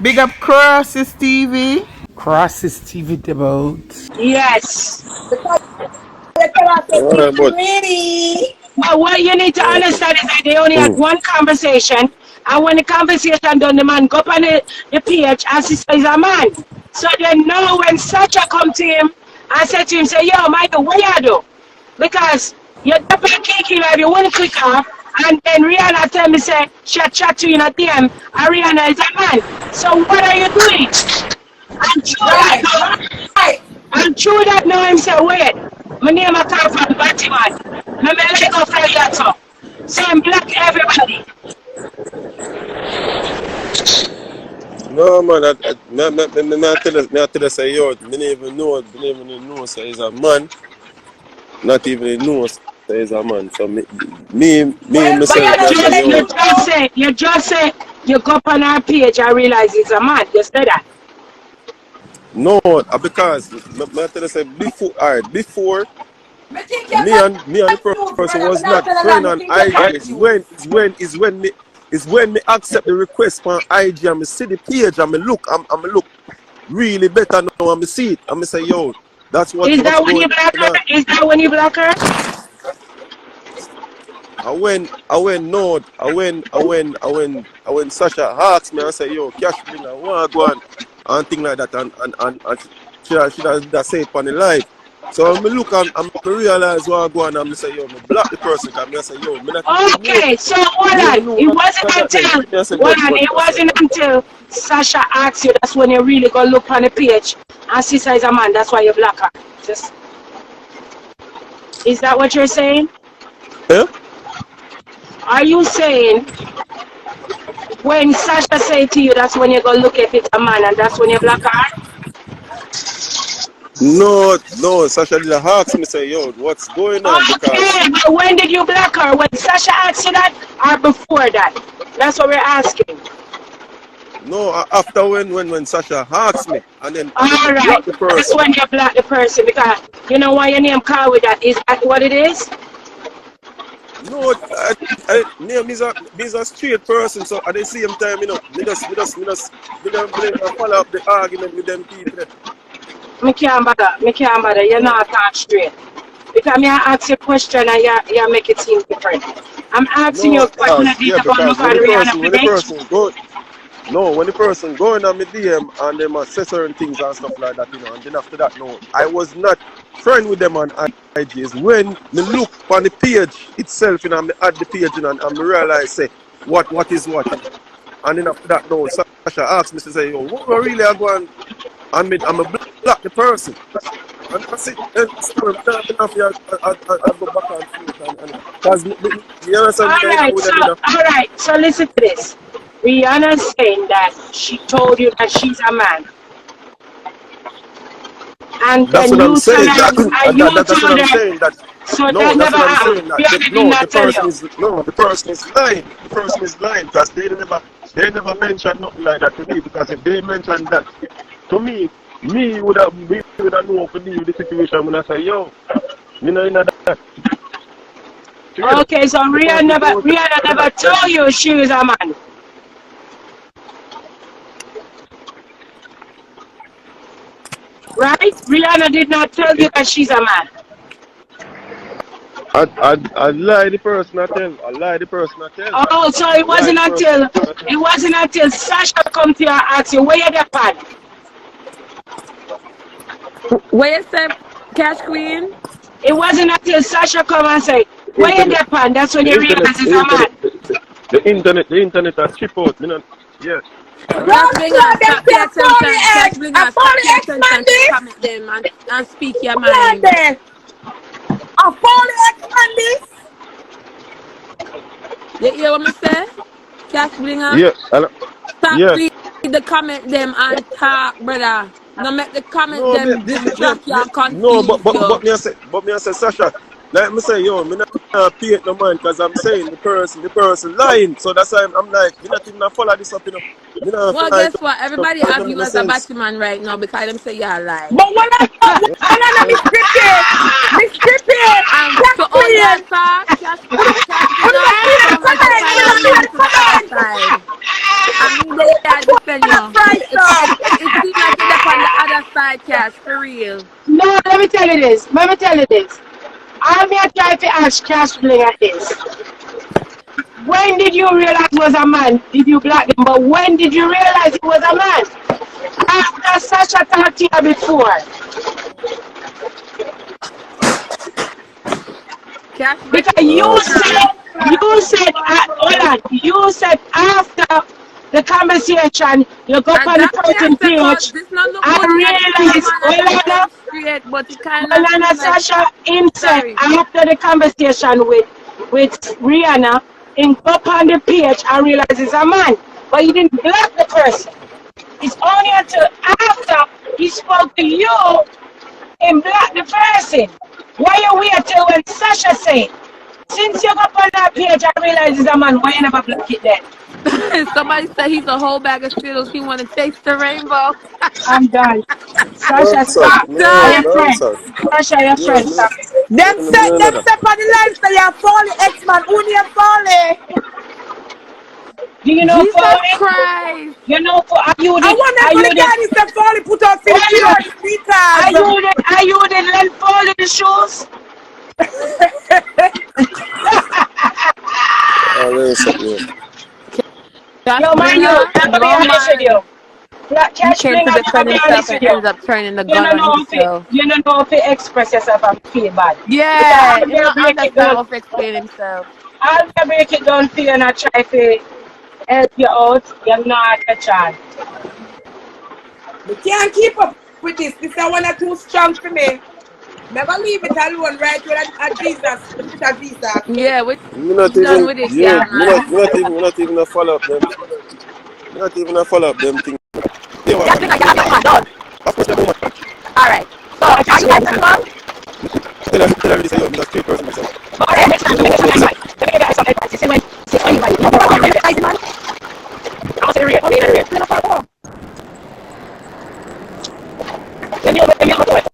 Big up Crosses TV. Crosses TV debut. Yes. Because you cannot say Alright, it's but really. But what you need to understand is that they only had mm, one conversation, and when the conversation done, the man go up on the page and she says a man. So they know when Sacha come to him and say to him, say, yo, Michael, what you do? Because you're definitely kicking live, you want to click off, and then Rihanna tell me, say, she chat to you in a DM, and Rihanna is a man. So what are you doing? And true Right. that, Right. and true that now him say, wait, my name I come from Batman. No me let go from that so. So I'm black everybody. no man, I tell you say yo, me never even know say he's a man, not even know say he's a man. So Well, But myself I say yo, you just say you go up on our page and realize it's a man. You say that. no, because me I tell you say before me think you're me and the confused, person brother. I'm was not not telling friend that. Me on think you're IG. confused. Is when me accept the request on IG and me see the page and me look I'm look really better now and me see it and me say yo, that's Is what's that when you going block her? on. Is that when you block her? I went Sasha asked me and say yo, cash bling and want go and thing like that and she say it on the live. So when me look and me realize what I go on and me say yo, me block the person because me say yo, me not even know. Okay, so hold Me even on. know It none wasn't of that then. until Me I say but it I say wasn't until Sasha asked you that's when you really go look on the page and see is a man. That's why you block her. Just, is that what you're saying? yeah? Are you saying when Sasha say to you that's when you go look if it's a man and that's when you block her? No, Sasha did ask me say yo, what's going on because Okay, but when did you block her? When Sasha asked you that or before that? That's what we're asking. no after when Sasha asked me and then me Alright, block the that's person. when you block the person because you know why your name called with that. Is that what it is? No, name is a straight person, so at the same time, you know, me don't follow up the argument with them people. Me can't bother. You're not talk straight. Because me I ask you a question and you make it seem different. I'm asking you No, a question that is about because look on Rihanna when the today. person go, no, when the person going on my DM and them say certain things and stuff like that, you know, and then after that, no, I was not friend with them on IGs. When me look on the page itself, you know, me add the page, you know, and me realize say what is what, you know. And then after that, no, Sasha asked me to say, yo, what really are going I'm a block the person. And that's it. And still, I'm not enough here. I go back and forth. Because me understand me I with them, you know. Alright, so listen to this. Rihanna's saying that she told you that she's a man. And That's then what I'm you tell saying. her and you That's what told I'm her saying. That so no, that that's never what I'm happened. saying. That Rihanna did no, not tell you. the person is lying. The person is lying because they never mentioned nothing like that to me. Because if they mentioned that to me would have known for me the situation when I say yo, me not in that. Straight up. Okay, so The person don't Rihanna tell never that. told you she was a man. Right? Rihanna did not tell you It, that she's a man. I lie the person I tell. I lie the person I tell. Oh, so I lie the person I tell. it wasn't until Sasha come to you and ask you where you the pan. Where you say, Cash Queen? It wasn't until Sasha come and say where you Internet, the pan. That's when the you internet, realize it's the a internet, man. the internet are chip out. Me not, yeah. Cash Run Blinger, flood them stop to pay a phony attention. Cash egg. A Blinger, stop phony pay ex man attention to the this. comment them and speak your Blood mind. there. A phony ex man this. You hear what I say? Cash Blinger, Yeah, stop yeah. read the comment them and talk, brother. No make the comment No, them distract you and no, confuse you. me I say, Sasha, like me say, yo, me not pay it no mind, because I'm saying the person lying. So that's why I'm like, me not even follow this up, you know. Me not Well, follow it guess what? up. Everybody It have don't make you no as a sense. Batman right now because them say you're lying. But when I be scripted, And Black to all Queen. y'all talk, Cash When Blinger, I see them don't let you comment, try when I and see bring me them to the other comment. side. I mean, they defend you. Fry lie, Cash, for real. No, let me tell you this. Let me tell you this. I'm here trying to ask Cash Bling at this. When did you realize he was a man? Did you block him? But when did you realize he was a man? After Sasha talked to you before. Cash, Because break it down. hold on, you said after the conversation, you go And on the that person cancer cause page, this not look I good like the same realized, man as I them straight, but it kinda seem like Sasha, him said sorry. after the conversation with Rihanna, in go on the page, I realized it's a man. But he didn't block the person. It's only until after he spoke to you and block the person. Why you wait till when Sasha said, since you go on that page, I realize it's a man. Why you never block it then? Somebody said he's a whole bag of Skittles. He want to taste the rainbow. I'm done. Sasha, Nonsense. I'm stop. No, Are done. your friend? nonsense. Sasha, your Yeah, friend, me not. stop. Them Me set know them that. step on the line say you're Foley X-Man. Who name Foley? Do you know Jesus Foley? Christ. You know, I wonder if the guy is the Foley put out for the hold pure on. speakers. Are you the lend Foley the shoes? Already set me up. Cash Yo, man, you, Bringer, I'm gonna be your honest with you. man. Black He Cash came Bling, to I'm gonna defend be himself honest and with you. ended up turning the You gun don't on know himself. if you express yourself and feel bad. Because Yeah, I'm him gonna not break it understand down. how to explain himself. I'm gonna break it down for you and I try to help you out. You're not a chance. We can't keep up with this. This is one or too strong for me. Never leave it alone right with a Jesus, the foot of Jesus. Yeah, we Me not done even, with it, yeah, yeah, man. me not even a follow up them. Me not even a follow up them things. They were, Cash Bringer, you have your woman done. of course, they're woman. Alright. So, are you guys this one? Tell her, say, yo, I'm a straight person myself. Alright, next time, You know make what sure me next say? time. Let me get some advice. You see when, see anybody, you know, I'm going to advise man. I'll say the rate, I'll say the rate. You know, for home. Then you do it.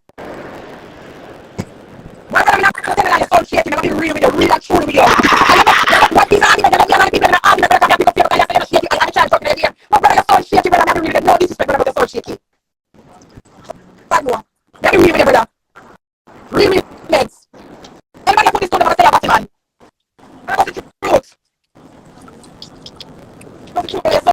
Why would I not tell you so shit? You're not being real with you, real and true with you. What these arguments, you're not people in the argument, but I can't pick up your guy, you're shit, I can't talk to them. But brother, you're so shaky, brother, I'm not really, no disrespect, brother, but you're so shaky. Bad boy. You're real with your brother. Real with